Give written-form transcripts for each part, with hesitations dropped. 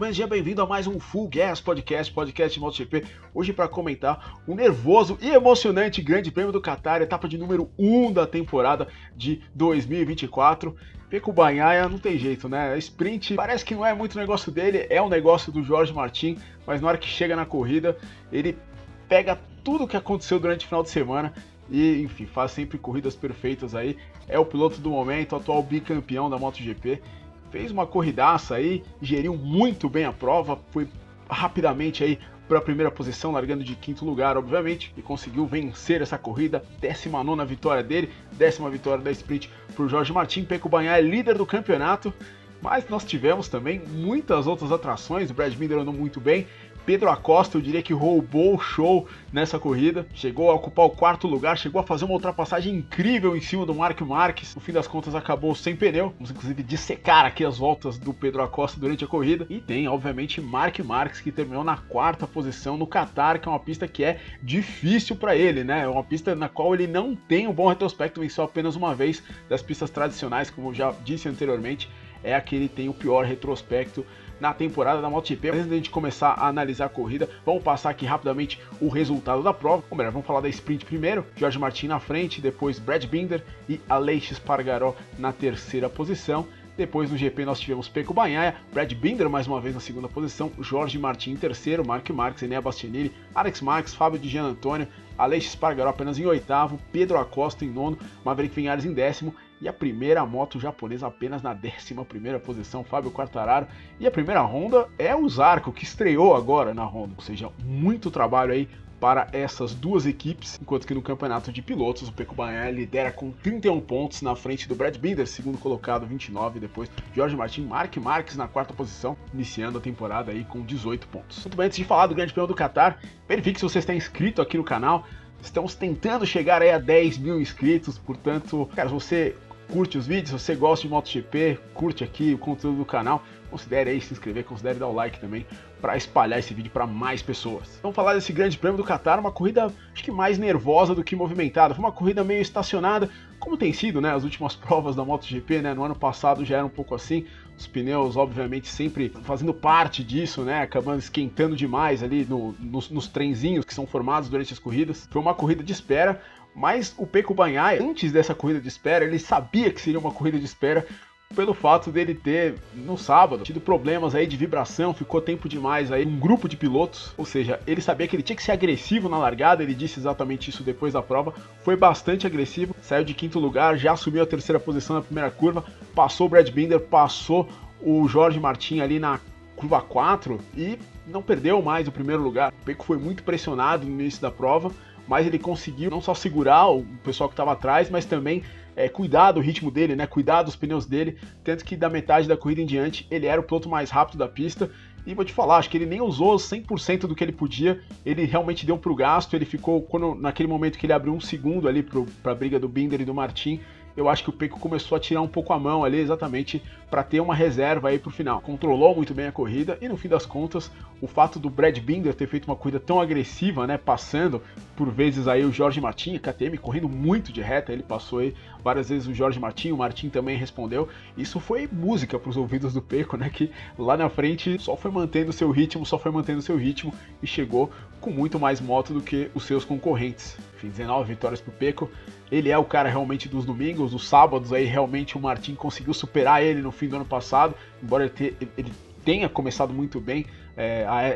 bem? Seja bem-vindo a mais um Full Gas podcast de MotoGP. Hoje para comentar o nervoso e emocionante Grande Prêmio do Qatar, etapa de número 1 da temporada de 2024. Pecco Bagnaia não tem jeito, né? Sprint parece que não é muito negócio dele, é um negócio do Jorge Martin, mas na hora que chega na corrida, ele pega tudo o que aconteceu durante o final de semana e, enfim, faz sempre corridas perfeitas aí. É o piloto do momento, atual bicampeão da MotoGP. Fez uma corridaça aí, geriu muito bem a prova, foi rapidamente aí para a primeira posição, largando de quinto lugar, obviamente, e conseguiu vencer essa corrida, 19ª vitória dele, 10ª vitória da sprint para o Jorge Martin. Pecco Bagnaia é líder do campeonato, mas nós tivemos também muitas outras atrações. O Brad Binder andou muito bem, Pedro Acosta, eu diria que roubou o show nessa corrida, chegou a ocupar o quarto lugar, chegou a fazer uma ultrapassagem incrível em cima do Marc Marquez, no fim das contas acabou sem pneu, vamos inclusive dissecar aqui as voltas do Pedro Acosta durante a corrida, e tem obviamente Marc Marquez que terminou na quarta posição no Qatar, que é uma pista que é difícil para ele, né, é uma pista na qual ele não tem um bom retrospecto, venceu apenas uma vez das pistas tradicionais, como eu já disse anteriormente, é a que ele tem o pior retrospecto na temporada da MotoGP. Antes da gente começar a analisar a corrida, vamos passar aqui rapidamente o resultado da prova. Ou melhor, vamos falar da sprint primeiro. Jorge Martin na frente, depois Brad Binder e Aleix Espargaró na terceira posição. Depois no GP nós tivemos Pecco Bagnaia, Brad Binder mais uma vez na segunda posição, Jorge Martin em terceiro, Marc Marquez, Enea Bastianini, Alex Marques, Fábio Di Giannantonio, Aleix Espargaró apenas em oitavo, Pedro Acosta em nono, Maverick Vinhares em décimo, e a primeira moto japonesa apenas na 11ª posição, Fábio Quartararo. E a primeira Honda é o Zarco, que estreou agora na Honda. Ou seja, muito trabalho aí para essas duas equipes, enquanto que no campeonato de pilotos o Pecco Bagnaia lidera com 31 pontos na frente do Brad Binder, segundo colocado 29, depois Jorge Martin, Marc Marquez na quarta posição, iniciando a temporada aí com 18 pontos. Muito bem, antes de falar do Grande Prêmio do Qatar, verifique se você está inscrito aqui no canal. Estamos tentando chegar aí a 10 mil inscritos, portanto, cara, se você curte os vídeos, se você gosta de MotoGP, curte aqui o conteúdo do canal, considere aí se inscrever, considere dar o like também para espalhar esse vídeo para mais pessoas. Vamos falar desse Grande Prêmio do Qatar, uma corrida acho que mais nervosa do que movimentada, foi uma corrida meio estacionada, como tem sido, né, as últimas provas da MotoGP, né, no ano passado já era um pouco assim, os pneus obviamente sempre fazendo parte disso, né, acabando esquentando demais ali nos trenzinhos que são formados durante as corridas. Foi uma corrida de espera, mas o Pecco Bagnaia, antes dessa corrida de espera, ele sabia que seria uma corrida de espera pelo fato dele ter, no sábado, tido problemas aí de vibração, ficou tempo demais aí um grupo de pilotos, ou seja, ele sabia que ele tinha que ser agressivo na largada, ele disse exatamente isso depois da prova, foi bastante agressivo, saiu de quinto lugar, já assumiu a terceira posição na primeira curva, passou o Brad Binder, passou o Jorge Martin ali na curva 4 e não perdeu mais o primeiro lugar. O Pecco foi muito pressionado no início da prova, mas ele conseguiu não só segurar o pessoal que estava atrás, mas também cuidar do ritmo dele, né? Cuidar dos pneus dele, tanto que da metade da corrida em diante ele era o piloto mais rápido da pista. E vou te falar, acho que ele nem usou 100% do que ele podia, ele realmente deu pro gasto, ele ficou, naquele momento que ele abriu um segundo ali para a briga do Binder e do Martin, eu acho que o Pecco começou a tirar um pouco a mão ali, exatamente para ter uma reserva aí pro final. Controlou muito bem a corrida e no fim das contas, o fato do Brad Binder ter feito uma corrida tão agressiva, né, passando por vezes aí o Jorge Martin, KTM correndo muito de reta, ele passou aí várias vezes o Jorge Martin, o Martin também respondeu. Isso foi música para os ouvidos do Pecco, né, que lá na frente só foi mantendo seu ritmo e chegou com muito mais moto do que os seus concorrentes. Enfim, 19 vitórias pro Pecco. Ele é o cara realmente dos domingos, os sábados aí realmente o Martin conseguiu superar ele no fim do ano passado, embora ele tenha começado muito bem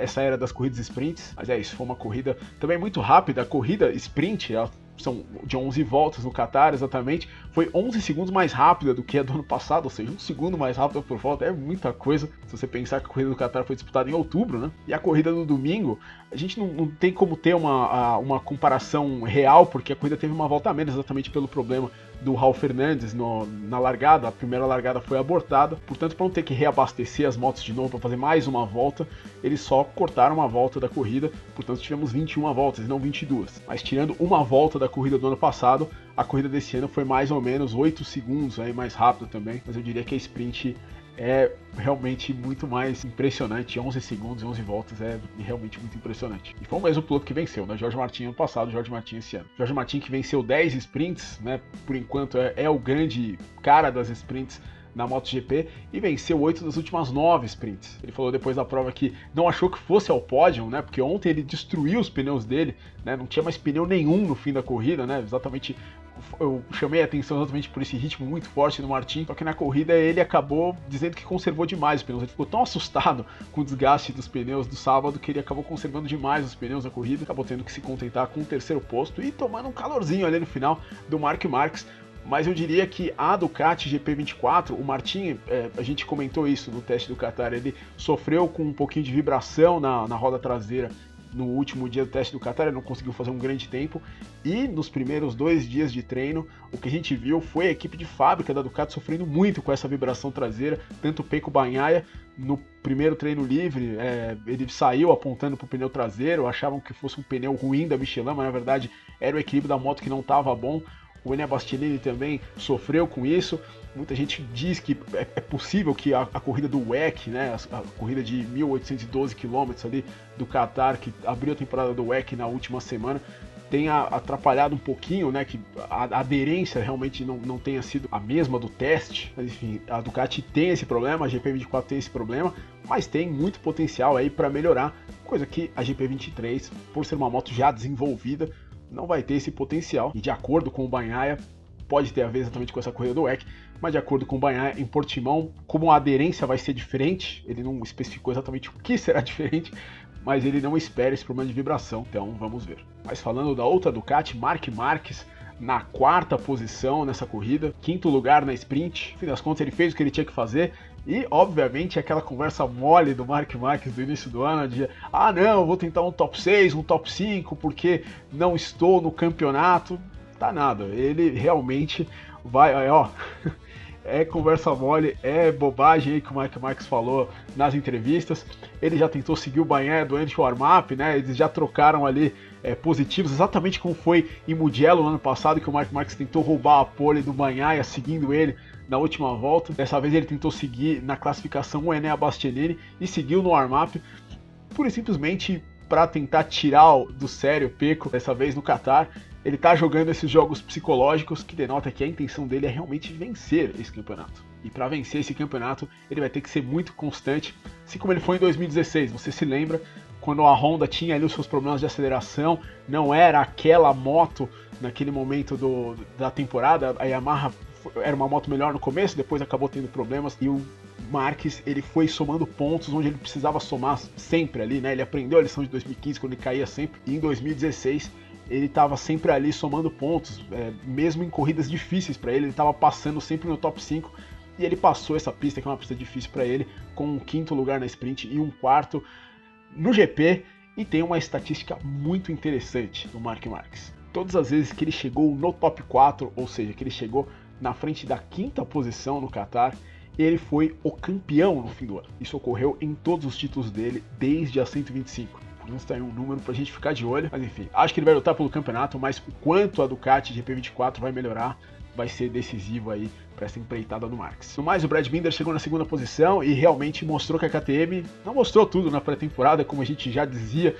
essa era das corridas sprints, mas é isso, foi uma corrida também muito rápida, a corrida sprint, são de 11 voltas no Qatar exatamente, foi 11 segundos mais rápida do que a do ano passado, ou seja, 1 segundo mais rápida por volta, é muita coisa, se você pensar que a corrida do Qatar foi disputada em outubro, né, e a corrida do domingo, a gente não tem como ter uma comparação real, porque a corrida teve uma volta a menos, exatamente pelo problema do Raul Fernandes na largada, a primeira largada foi abortada, portanto para não ter que reabastecer as motos de novo para fazer mais uma volta, eles só cortaram uma volta da corrida, portanto tivemos 21 voltas e não 22, mas tirando uma volta da corrida do ano passado, a corrida desse ano foi mais ou menos 8 segundos aí mais rápida também, mas eu diria que a sprint é realmente muito mais impressionante, 11 segundos e 11 voltas é realmente muito impressionante. E foi o mesmo piloto que venceu, né? Jorge Martin ano passado, Jorge Martin esse ano. Jorge Martin que venceu 10 sprints, né? Por enquanto é o grande cara das sprints na MotoGP e venceu 8 das últimas 9 sprints. Ele falou depois da prova que não achou que fosse ao pódio, né? Porque ontem ele destruiu os pneus dele, né? Não tinha mais pneu nenhum no fim da corrida, né? Exatamente, eu chamei a atenção exatamente por esse ritmo muito forte do Martin, só que na corrida ele acabou dizendo que conservou demais os pneus. Ele ficou tão assustado com o desgaste dos pneus do sábado que ele acabou conservando demais os pneus na corrida, acabou tendo que se contentar com o terceiro posto e tomando um calorzinho ali no final do Marc Marquez. Mas eu diria que a Ducati GP24, o Martin, a gente comentou isso no teste do Qatar, ele sofreu com um pouquinho de vibração na roda traseira no último dia do teste do Qatar, ele não conseguiu fazer um grande tempo, e nos primeiros 2 dias de treino, o que a gente viu foi a equipe de fábrica da Ducati sofrendo muito com essa vibração traseira, tanto o Pecco Bagnaia, no primeiro treino livre, ele saiu apontando para o pneu traseiro, achavam que fosse um pneu ruim da Michelin, mas na verdade era o equilíbrio da moto que não estava bom. O Enea Bastianini também sofreu com isso. Muita gente diz que é possível que a corrida do WEC, né, a corrida de 1.812 km ali do Qatar, que abriu a temporada do WEC na última semana, tenha atrapalhado um pouquinho, né, que a aderência realmente não tenha sido a mesma do teste. Mas enfim, a Ducati tem esse problema, a GP24 tem esse problema, mas tem muito potencial aí para melhorar, coisa que a GP23, por ser uma moto já desenvolvida, não vai ter esse potencial. E de acordo com o Bagnaia, pode ter a ver exatamente com essa corrida do WEC, mas de acordo com o Bagnaia, em Portimão, como a aderência vai ser diferente, ele não especificou exatamente o que será diferente, mas ele não espera esse problema de vibração, então vamos ver. Mas falando da outra Ducati, Marc Marquez, na 4ª posição nessa corrida, 5º lugar na sprint, no fim das contas ele fez o que ele tinha que fazer, e obviamente aquela conversa mole do Marc Marquez do início do ano, de não, vou tentar um top 6, um top 5, porque não estou no campeonato, tá nada, ele realmente vai, é conversa mole, é bobagem aí que o Marc Marquez falou nas entrevistas. Ele já tentou seguir o Bagnaia durante o warm-up, né? Eles já trocaram ali positivos, exatamente como foi em Mugello no ano passado, que o Marc Marquez tentou roubar a pole do Bagnaia seguindo ele na última volta. Dessa vez ele tentou seguir na classificação o Enea Bastianini e seguiu no warm-up, pura e simplesmente para tentar tirar do sério o Pecco, dessa vez no Qatar. Ele tá jogando esses jogos psicológicos que denota que a intenção dele é realmente vencer esse campeonato. E para vencer esse campeonato, ele vai ter que ser muito constante, assim como ele foi em 2016. Você se lembra quando a Honda tinha ali os seus problemas de aceleração, não era aquela moto naquele momento da temporada, a Yamaha era uma moto melhor no começo, depois acabou tendo problemas, e o Marquez, ele foi somando pontos onde ele precisava somar sempre ali, né? Ele aprendeu a lição de 2015, quando ele caía sempre, e em 2016 ele estava sempre ali somando pontos, mesmo em corridas difíceis para ele estava passando sempre no top 5, e ele passou essa pista, que é uma pista difícil para ele, com um 5º lugar na sprint e um 4º no GP, e tem uma estatística muito interessante do Marc Marquez. Todas as vezes que ele chegou no top 4, ou seja, que ele chegou na frente da 5ª posição no Qatar, ele foi o campeão no fim do ano. Isso ocorreu em todos os títulos dele, desde a 125. Não está aí um número pra gente ficar de olho, mas enfim, acho que ele vai lutar pelo campeonato, mas o quanto a Ducati GP24 vai melhorar, vai ser decisivo aí para essa empreitada do Marquez. No mais, o Brad Binder chegou na 2ª posição e realmente mostrou que a KTM não mostrou tudo na pré-temporada, como a gente já dizia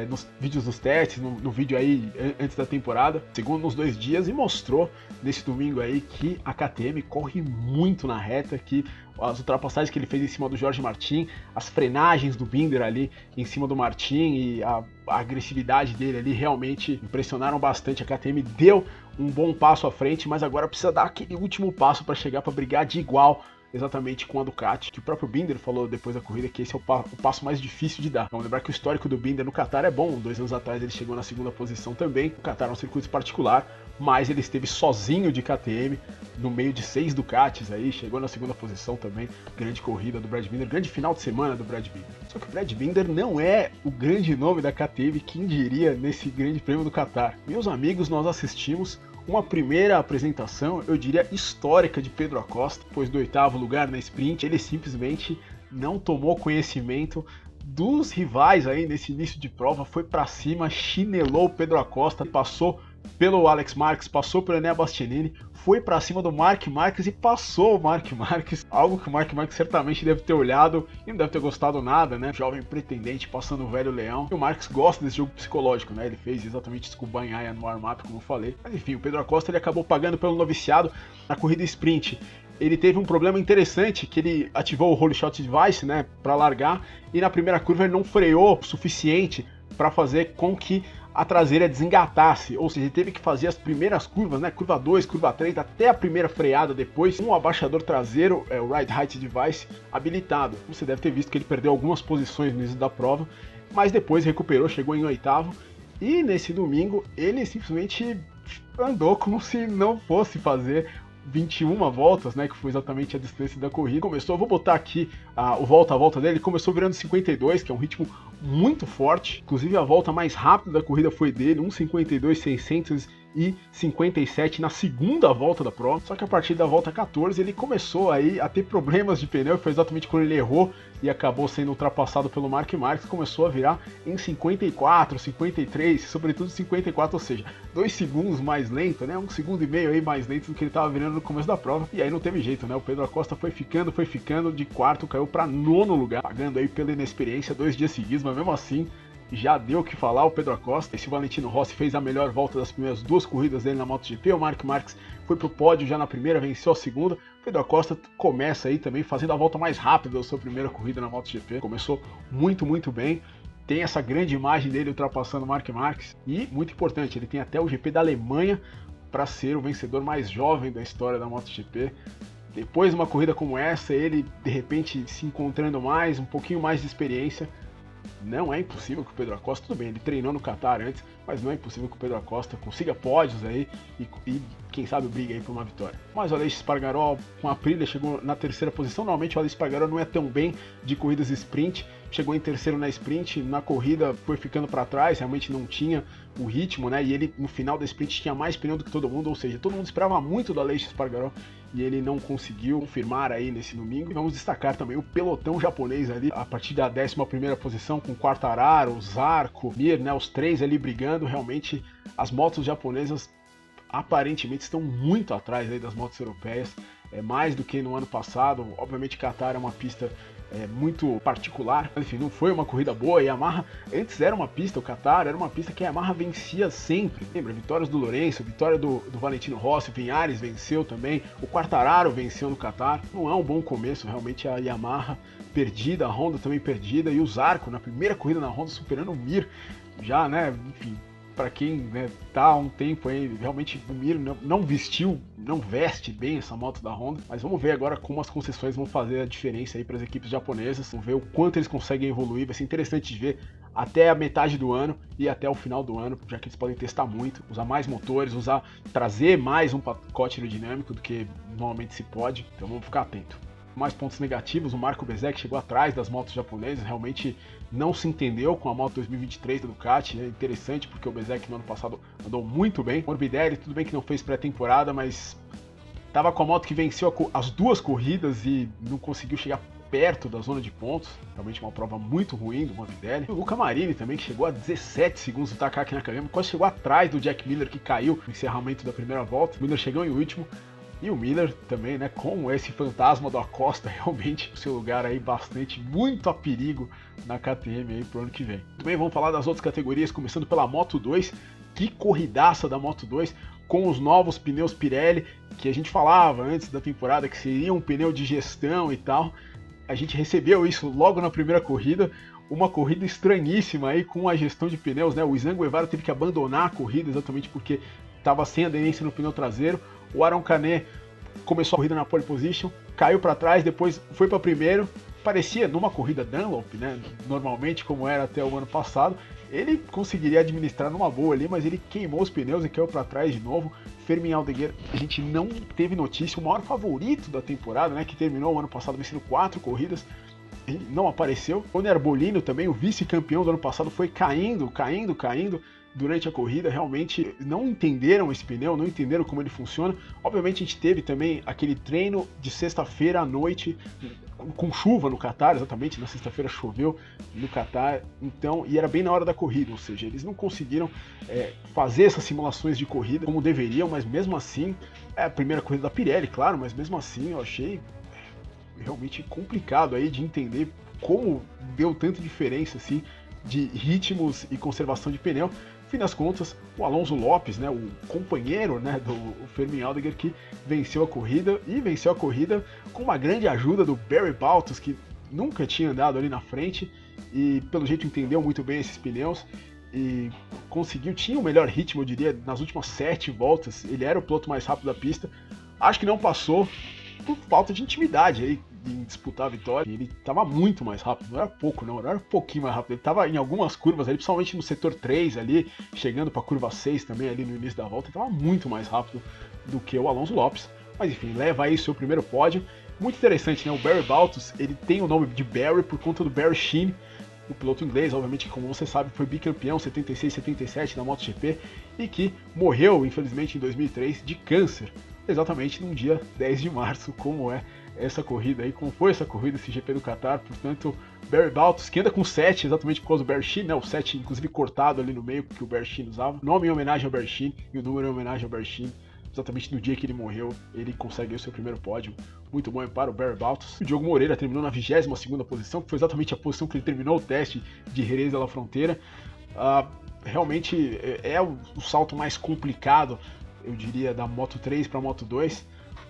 nos vídeos dos testes, no vídeo aí antes da temporada, segundo nos 2 dias, e mostrou nesse domingo aí que a KTM corre muito na reta, que as ultrapassagens que ele fez em cima do Jorge Martin, as frenagens do Binder ali em cima do Martin e a agressividade dele ali realmente impressionaram bastante. A KTM deu um bom passo à frente, mas agora precisa dar aquele último passo para chegar para brigar de igual exatamente com a Ducati, que o próprio Binder falou depois da corrida que esse é o passo mais difícil de dar. Vamos lembrar que o histórico do Binder no Qatar é bom, 2 anos atrás ele chegou na 2ª posição também. O Qatar é um circuito particular, mas ele esteve sozinho de KTM no meio de 6 Ducatis aí, chegou na 2ª posição também. Grande corrida do Brad Binder, grande final de semana do Brad Binder. Só que o Brad Binder não é o grande nome da KTM, quem diria, nesse grande prêmio do Qatar. Meus amigos, nós assistimos uma primeira apresentação, eu diria histórica, de Pedro Acosta, pois do 8º lugar na sprint, ele simplesmente não tomou conhecimento dos rivais aí nesse início de prova, foi pra cima, chinelou o Pedro Acosta, passou pelo Alex Marques, passou pelo Enea Bastianini, foi pra cima do Marc Marquez e passou o Marc Marquez, algo que o Marc Marquez certamente deve ter olhado e não deve ter gostado nada, né? Jovem pretendente passando o velho leão. E o Marquez gosta desse jogo psicológico, né? Ele fez exatamente isso com o Bagnaia no warm-up, como eu falei. Mas enfim, o Pedro Acosta ele acabou pagando pelo noviciado na corrida sprint. ele teve um problema interessante, que ele ativou o Holy Shot Device, né, para largar, e na primeira curva ele não freou o suficiente para fazer com que a traseira desengatasse, ou seja, ele teve que fazer as primeiras curvas, né, curva 2, curva 3, até a primeira freada depois, com o abaixador traseiro, o Ride Height Device, habilitado. Você deve ter visto que ele perdeu algumas posições no início da prova, mas depois recuperou, chegou em oitavo, e nesse domingo ele simplesmente andou como se não fosse fazer 21 voltas, né, que foi exatamente a distância da corrida. Começou, eu vou botar aqui o volta a volta dele, começou virando 52, que é um ritmo muito forte, inclusive a volta mais rápida da corrida foi dele, 1:52.657 na segunda volta da prova, só que a partir da volta 14 ele começou aí a ter problemas de pneu, foi exatamente quando ele errou e acabou sendo ultrapassado pelo Mark Marques, começou a virar em 54, 53, sobretudo 54, ou seja, 2 segundos mais lento, né, 1,5 segundo aí mais lento do que ele estava virando no começo da prova, e aí não teve jeito, né, o Pedro Acosta foi ficando, de quarto caiu para nono lugar, pagando aí pela inexperiência 2 dias seguidos, mas mesmo assim já deu o que falar o Pedro Acosta. Esse Valentino Rossi fez a melhor volta das primeiras 2 corridas dele na MotoGP, o Mark Marques foi pro pódio já na primeira, venceu a segunda. O Pedro Acosta começa aí também fazendo a volta mais rápida da sua primeira corrida na MotoGP, começou muito bem. Tem essa grande imagem dele ultrapassando o Mark Marques e, muito importante, ele tem até o GP da Alemanha para ser o vencedor mais jovem da história da MotoGP. Depois de uma corrida como essa, ele de repente se encontrando mais, um pouquinho mais de experiência, não é impossível que o Pedro Acosta, tudo bem, ele treinou no Qatar antes, mas não é impossível que o Pedro Acosta consiga pódios aí e quem sabe briga aí por uma vitória. Mas o Aleix Espargaró com a Aprilia chegou na terceira posição. Normalmente o Aleix Espargaró não é tão bem de corridas sprint, chegou em terceiro na sprint, na corrida foi ficando para trás, realmente não tinha o ritmo, né? E ele no final da sprint tinha mais pneu do que todo mundo, ou seja, todo mundo esperava muito do Aleix Espargaró e ele não conseguiu confirmar aí nesse domingo. E vamos destacar também o pelotão japonês ali, a partir da 11ª posição, com Quartararo, Zarco, Mir, né, os 3 ali brigando. Realmente as motos japonesas aparentemente estão muito atrás aí das motos europeias, mais do que no ano passado. Obviamente Qatar é uma pista muito particular, enfim, não foi uma corrida boa. E a Yamaha antes era uma pista, o Qatar era uma pista que a Yamaha vencia sempre. Lembra? Vitórias do Lourenço, vitória do Valentino Rossi, Vinhares venceu também, o Quartararo venceu no Qatar. Não é um bom começo, realmente a Yamaha perdida, a Honda também perdida, e o Zarco na primeira corrida na Honda superando o Mir, já, né, enfim, para quem, né, tá há um tempo aí, realmente o Mir não veste bem essa moto da Honda, mas vamos ver agora como as concessões vão fazer a diferença aí para as equipes japonesas, vamos ver o quanto eles conseguem evoluir. Vai ser interessante de ver até a metade do ano e até o final do ano, já que eles podem testar muito, usar mais motores, trazer mais um pacote aerodinâmico do que normalmente se pode, então vamos ficar atento. Mais pontos negativos, o Marco Bezzecchi chegou atrás das motos japonesas, realmente não se entendeu com a moto 2023 da Ducati. É interessante porque o Bezzecchi no ano passado andou muito bem. O Morbidelli, tudo bem que não fez pré-temporada, mas estava com a moto que venceu as 2 corridas e não conseguiu chegar perto da zona de pontos. Realmente uma prova muito ruim do Morbidelli. O Luca Marini também, que chegou a 17 segundos do Takaki Nakagami, quase chegou atrás do Jack Miller, que caiu no encerramento da primeira volta. O Miller chegou em último. E o Miller também, né, com esse fantasma do Acosta, realmente o seu lugar aí muito a perigo na KTM aí pro ano que vem. Também vamos falar das outras categorias, começando pela Moto 2, que corridaça da Moto 2, com os novos pneus Pirelli, que a gente falava antes da temporada que seria um pneu de gestão e tal. A gente recebeu isso logo na primeira corrida, uma corrida estranhíssima aí com a gestão de pneus, né, o Izan Guevara teve que abandonar a corrida exatamente porque estava sem aderência no pneu traseiro. O Aron Canet começou a corrida na pole position, caiu para trás, depois foi para primeiro, parecia numa corrida Dunlop, né? Normalmente como era até o ano passado, ele conseguiria administrar numa boa ali, mas ele queimou os pneus e caiu para trás de novo. Fermin Aldeguer, a gente não teve notícia, o maior favorito da temporada, né? Que terminou o ano passado vencendo 4 corridas, ele não apareceu. O Nerbolino também, o vice-campeão do ano passado, foi caindo durante a corrida. Realmente não entenderam esse pneu, não entenderam como ele funciona. Obviamente a gente teve também aquele treino de sexta-feira à noite com chuva no Qatar, exatamente, na sexta-feira choveu no Qatar, então, e era bem na hora da corrida, ou seja, eles não conseguiram fazer essas simulações de corrida como deveriam, mas mesmo assim, é a primeira corrida da Pirelli, claro, mas mesmo assim eu achei realmente complicado aí de entender como deu tanta diferença assim de ritmos e conservação de pneu. fim das contas, o Alonso Lopes, né, o companheiro, né, do Fermin Aldeguer, que venceu a corrida, e venceu a corrida com uma grande ajuda do Barry Baltus, que nunca tinha andado ali na frente, e pelo jeito entendeu muito bem esses pneus, e conseguiu, tinha o melhor ritmo, eu diria, nas últimas 7 voltas, ele era o piloto mais rápido da pista. Acho que não passou por falta de intimidade aí em disputar a vitória. Ele estava muito mais rápido, não era pouco não, era um pouquinho mais rápido. Ele estava em algumas curvas ali, principalmente no setor 3 ali, chegando para a curva 6 também ali no início da volta, ele estava muito mais rápido do que o Alonso Lopes. Mas enfim, leva aí o seu primeiro pódio. Muito interessante, né? O Barry Baltus, ele tem o nome de Barry por conta do Barry Sheene, o piloto inglês, obviamente, que como você sabe, foi bicampeão 76-77 na MotoGP e que morreu, infelizmente, em 2003 de câncer, exatamente num dia 10 de março, como é essa corrida aí, como foi essa corrida, esse GP do Qatar. Portanto, Barry Baltus, que anda com 7, exatamente por causa do Barry Sheene, né? O 7 inclusive cortado ali no meio, que o Barry Sheene usava, nome em homenagem ao Barry Sheene e o número em homenagem ao Barry Sheene. Exatamente no dia que ele morreu, ele consegue o seu primeiro pódio. Muito bom para o Barry Baltus. O Diogo Moreira terminou na 22ª posição, que foi exatamente a posição que ele terminou o teste de Jerez de la Frontera. Realmente é o salto mais complicado, eu diria, da Moto 3 para a Moto 2,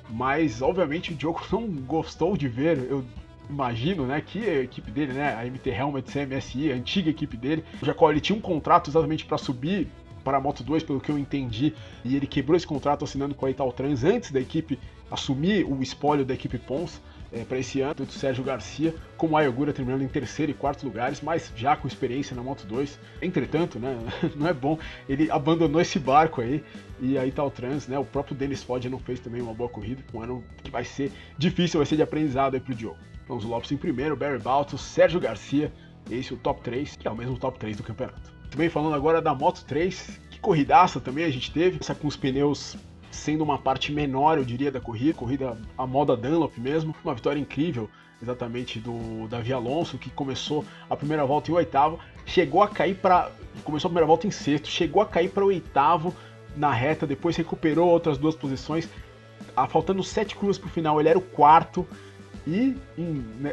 mas obviamente o Diogo não gostou de ver, eu imagino, né, que a equipe dele, né, a MT Helmet CMSI, a antiga equipe dele, já qual ele tinha um contrato exatamente para subir para a Moto 2, pelo que eu entendi, e ele quebrou esse contrato assinando com a Italtrans antes da equipe assumir o espólio da equipe Pons para esse ano, tanto o Sérgio Garcia como a Ayogura terminando em 3º e 4º lugares, mas já com experiência na Moto 2. Entretanto, né, não é bom, ele abandonou esse barco aí, e a Italtrans, né, o próprio Dennis Foggia não fez também uma boa corrida, um ano que vai ser difícil, vai ser de aprendizado aí pro Diogo. Alonso Lopes em primeiro, Barry Baltus, Sérgio Garcia, esse é o top 3, que é o mesmo top 3 do campeonato. Também falando agora da Moto 3, que corridaça também a gente teve, essa com os pneus sendo uma parte menor, eu diria, da corrida à moda Dunlop mesmo, uma vitória incrível, exatamente, do Davi Alonso, que começou a primeira volta em 8º, chegou a cair começou a primeira volta em 6º, chegou a cair para o 8º na reta, depois recuperou outras 2 posições, faltando 7 curvas para o final, ele era o 4º, e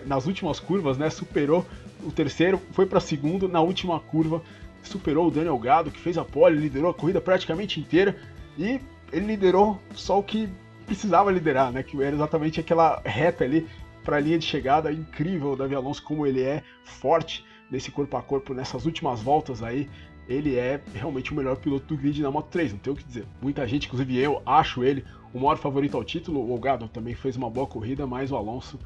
nas últimas curvas, né, superou o 3º, foi para 2º, na última curva superou o Daniel Gado, que fez a pole, liderou a corrida praticamente inteira, e ele liderou só o que precisava liderar, né, que era exatamente aquela reta ali para a linha de chegada. Incrível o Davi Alonso, como ele é forte nesse corpo a corpo, nessas últimas voltas aí, ele é realmente o melhor piloto do grid na Moto 3, não tem o que dizer. Muita gente, inclusive eu, acho ele o maior favorito ao título. O Gado também fez uma boa corrida, mas o Alonso,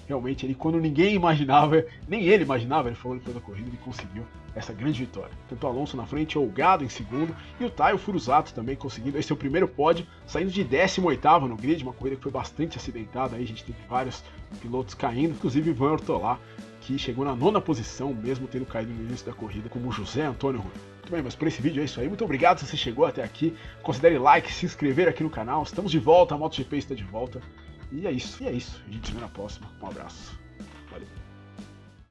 realmente, ele, quando ninguém imaginava, nem ele imaginava, ele falou depois da corrida, ele conseguiu essa grande vitória. Tanto o Alonso na frente, o Gado em segundo, e o Taiyo Furusato também conseguindo esse seu primeiro pódio, saindo de 18º no grid, uma corrida que foi bastante acidentada, aí a gente teve vários pilotos caindo, inclusive Ivan Ortolá, que chegou na 9ª posição, mesmo tendo caído no início da corrida, como José Antônio Rui. Muito bem, mas por esse vídeo é isso aí. Muito obrigado se você chegou até aqui. Considere like, se inscrever aqui no canal. Estamos de volta, a MotoGP está de volta. E é isso. A gente se vê na próxima. Um abraço.